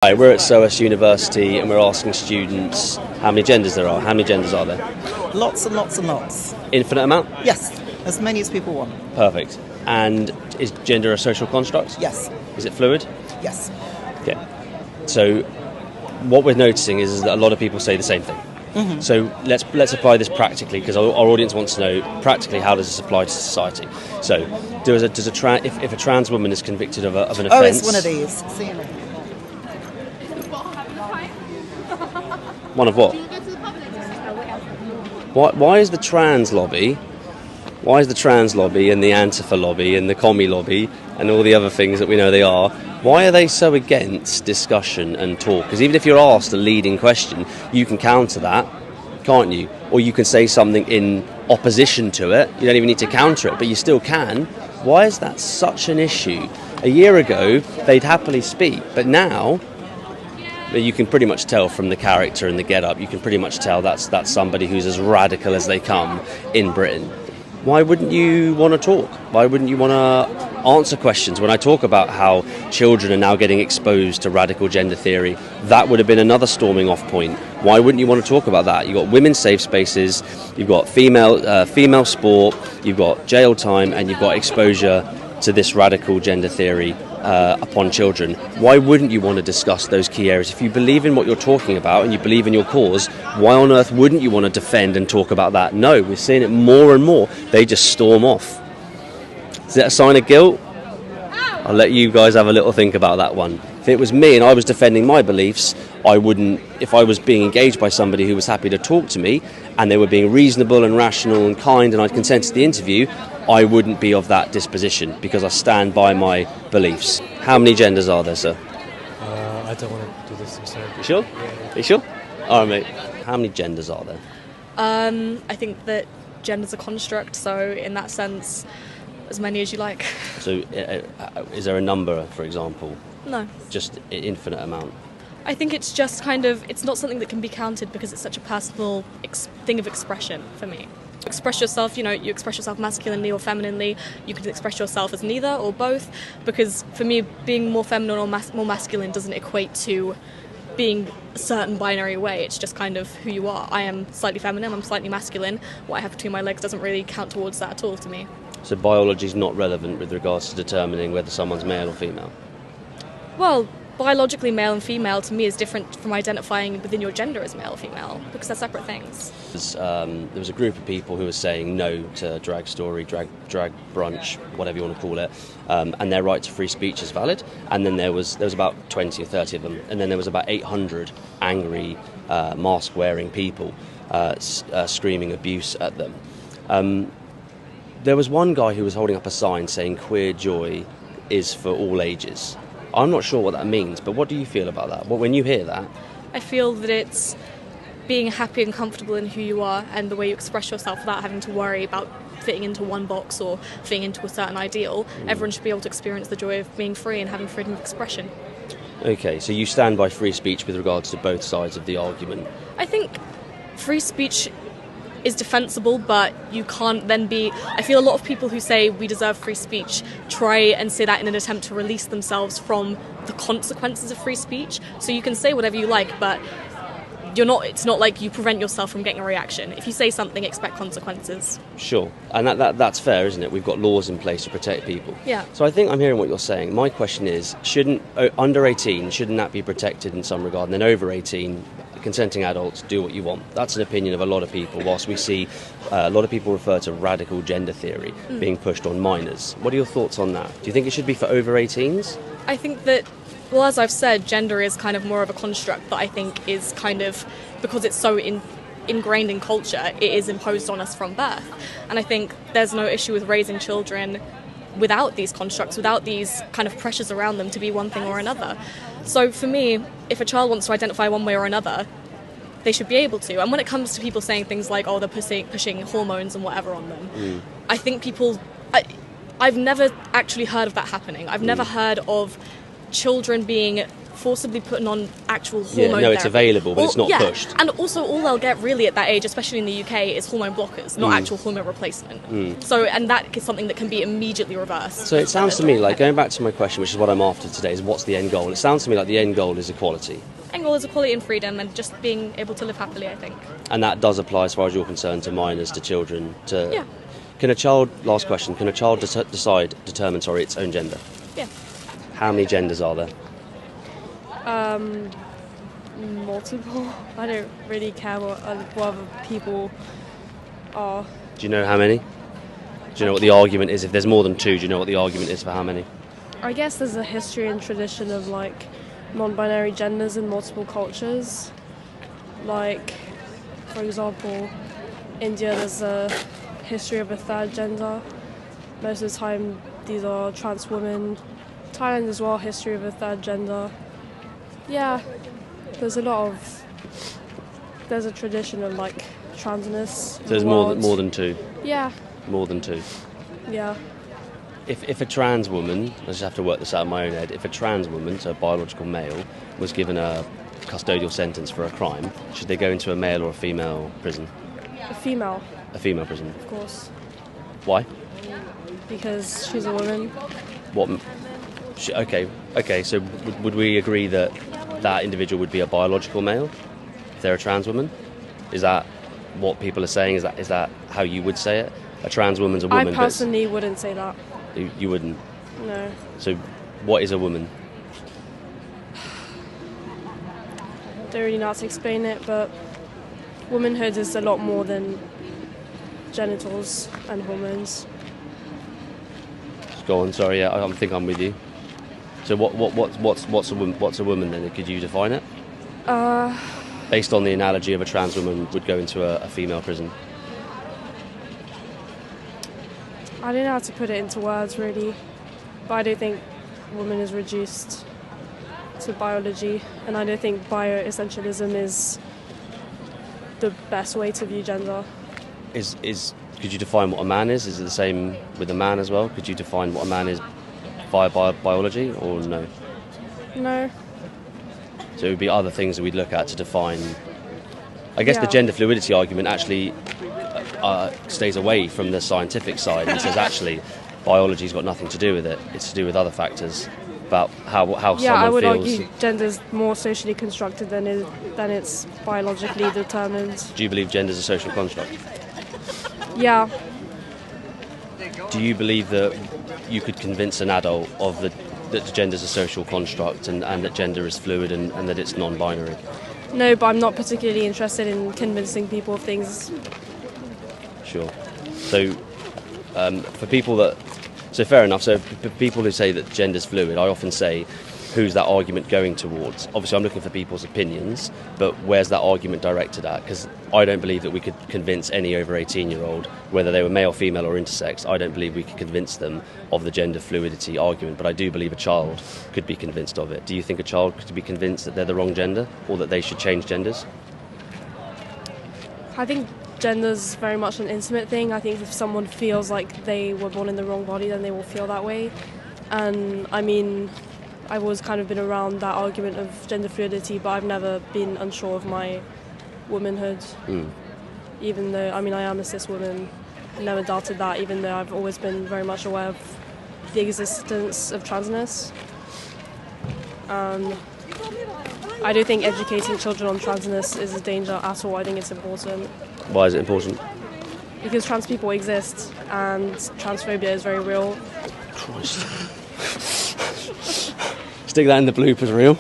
Hi, we're at SOAS University and we're asking students how many genders there are. How many genders are there? Lots and lots and lots. Infinite amount? Yes, as many as people want. Perfect. And is gender a social construct? Yes. Is it fluid? Yes. Okay. So what we're noticing is that a lot of people say the same thing. Mm-hmm. So let's apply this practically, because our audience wants to know practically how does this apply to society. So if a trans woman is convicted of an offence... Oh, it's one of these. See you later. One of what? Why is the trans lobby? Why is the trans lobby and the Antifa lobby and the commie lobby and all the other things that we know they are? Why are they so against discussion and talk? Because even if you're asked a leading question, you can counter that, can't you? Or you can say something in opposition to it. You don't even need to counter it, but you still can. Why is that such an issue? A year ago, they'd happily speak, but now... you can pretty much tell from the character and the get-up, you can pretty much tell that's somebody who's as radical as they come in Britain. Why wouldn't you want to talk? Why wouldn't you want to answer questions? When I talk about how children are now getting exposed to radical gender theory, that would have been another storming off point. Why wouldn't you want to talk about that? You've got women's safe spaces, you've got female sport, you've got jail time, and you've got exposure to this radical gender theory upon children. Why wouldn't you want to discuss those key areas? If you believe in what you're talking about and you believe in your cause, why on earth wouldn't you want to defend and talk about that? No, we're seeing it more and more. They just storm off. Is that a sign of guilt? I'll let you guys have a little think about that one. If it was me and I was defending my beliefs, I wouldn't, if I was being engaged by somebody who was happy to talk to me and they were being reasonable and rational and kind and I'd consent to the interview, I wouldn't be of that disposition because I stand by my beliefs. How many genders are there, sir? I don't want to do this, I'm sorry. You sure? Yeah. Are you sure? All right, mate. How many genders are there? I think that gender's a construct, so in that sense, as many as you like. So is there a number, for example? No. Just an infinite amount? I think it's just it's not something that can be counted because it's such a personal thing of expression for me. Express yourself, you express yourself masculinely or femininely. You can express yourself as neither or both, because for me, being more feminine or more masculine doesn't equate to being a certain binary way. It's just kind of who you are. I am slightly feminine, I'm slightly masculine. What I have between my legs doesn't really count towards that at all to me. So biology is not relevant with regards to determining whether someone's male or female? Well, biologically male and female to me is different from identifying within your gender as male or female, because they're separate things. There was a group of people who were saying no to drag story, drag brunch, whatever you want to call it, and their right to free speech is valid. And then there was about 20 or 30 of them, and then there was about 800 angry mask-wearing people screaming abuse at them. There was one guy who was holding up a sign saying queer joy is for all ages. I'm not sure what that means, but what do you feel about that? When you hear that? I feel that it's being happy and comfortable in who you are and the way you express yourself without having to worry about fitting into one box or fitting into a certain ideal. Everyone should be able to experience the joy of being free and having freedom of expression. Okay, so you stand by free speech with regards to both sides of the argument? I think free speech is defensible, but you can't then I feel a lot of people who say we deserve free speech try and say that in an attempt to release themselves from the consequences of free speech. So you can say whatever you like, but it's not like you prevent yourself from getting a reaction. If you say something, expect consequences. Sure, and that's fair, isn't it? We've got laws in place to protect people. Yeah. So I think I'm hearing what you're saying. My question is, under 18, shouldn't that be protected in some regard? And then over 18, consenting adults, do what you want. That's an opinion of a lot of people, whilst we see a lot of people refer to radical gender theory being pushed on minors. What are your thoughts on that? Do you think it should be for over 18s? I think that, well, as I've said, gender is kind of more of a construct that I think is kind of, because it's so ingrained in culture, it is imposed on us from birth. And I think there's no issue with raising children without these constructs, without these kind of pressures around them to be one thing or another. So for me, if a child wants to identify one way or another, they should be able to. And when it comes to people saying things like, they're pushing hormones and whatever on them, I think I've never actually heard of that happening. I've never heard of children being forcibly putting on actual Yeah, hormone no, it's therapy. available, but it's not pushed. And also all they'll get really at that age, especially in the UK, is hormone blockers, not actual hormone replacement. So, and that is something that can be immediately reversed. So it sounds to me like, going back to my question, which is what I'm after today, is what's the end goal? It sounds to me like the end goal is equality. End goal is equality and freedom and just being able to live happily, I think. And that does apply, as far as you're concerned, to minors, to children, to... Yeah. Can a child, last question, can a child determine its own gender? Yeah. How many genders are there? Multiple. I don't really care what other people are. Do you know how many? Do you know what the argument is? If there's more than two, do you know what the argument is for how many? I guess there's a history and tradition of like non-binary genders in multiple cultures. Like, for example, India, there's a history of a third gender. Most of the time, these are trans women. Thailand as well, history of a third gender. Yeah, there's a tradition of like transness. So there's more than two. Yeah. More than two. Yeah. If a trans woman, I just have to work this out in my own head, if a trans woman, so a biological male, was given a custodial sentence for a crime, should they go into a male or a female prison? A female, A female prison. of course, Why? because she's a woman. What? Okay. So would we agree that that individual would be a biological male if they're a trans woman? Is that what people are saying? Is that how you would say it? A trans woman's a woman. I personally wouldn't say that. You wouldn't. No. So, what is a woman? Don't really know how to explain it, but womanhood is a lot more than genitals and hormones. Go on. Sorry. Yeah, I think I'm with you. So, what's a woman then? Could you define it? Based on the analogy of a trans woman would go into a female prison. I don't know how to put it into words, really. But I don't think woman is reduced to biology, and I don't think bioessentialism is the best way to view gender. Could you define what a man is? Is it the same with a man as well? Could you define what a man is via biology, or no? No. So it would be other things that we'd look at to define. I guess the Yeah. gender fluidity argument actually stays away from the scientific side and says actually biology's got nothing to do with it. It's to do with other factors about how Yeah, I someone would feels. argue gender's more socially constructed than it's biologically determined. Do you believe gender's a social construct? Yeah. Do you believe that you could convince an adult that gender's a social construct and that gender is fluid and that it's non-binary? No, but I'm not particularly interested in convincing people of things. Sure. So, for people that... So fair enough. So for people who say that gender's fluid, I often say, who's that argument going towards? Obviously, I'm looking for people's opinions, but where's that argument directed at? Because I don't believe that we could convince any over 18-year-old, whether they were male, female or intersex, I don't believe we could convince them of the gender fluidity argument, but I do believe a child could be convinced of it. Do you think a child could be convinced that they're the wrong gender or that they should change genders? I think gender's very much an intimate thing. I think if someone feels like they were born in the wrong body, then they will feel that way. And I mean, I've always kind of been around that argument of gender fluidity, but I've never been unsure of my womanhood. Even though, I mean, I am a cis woman, never doubted that, even though I've always been very much aware of the existence of transness. I don't think educating children on transness is a danger at all. I think it's important. Why is it important? Because trans people exist and transphobia is very real. Christ. Stick that in the bloopers reel.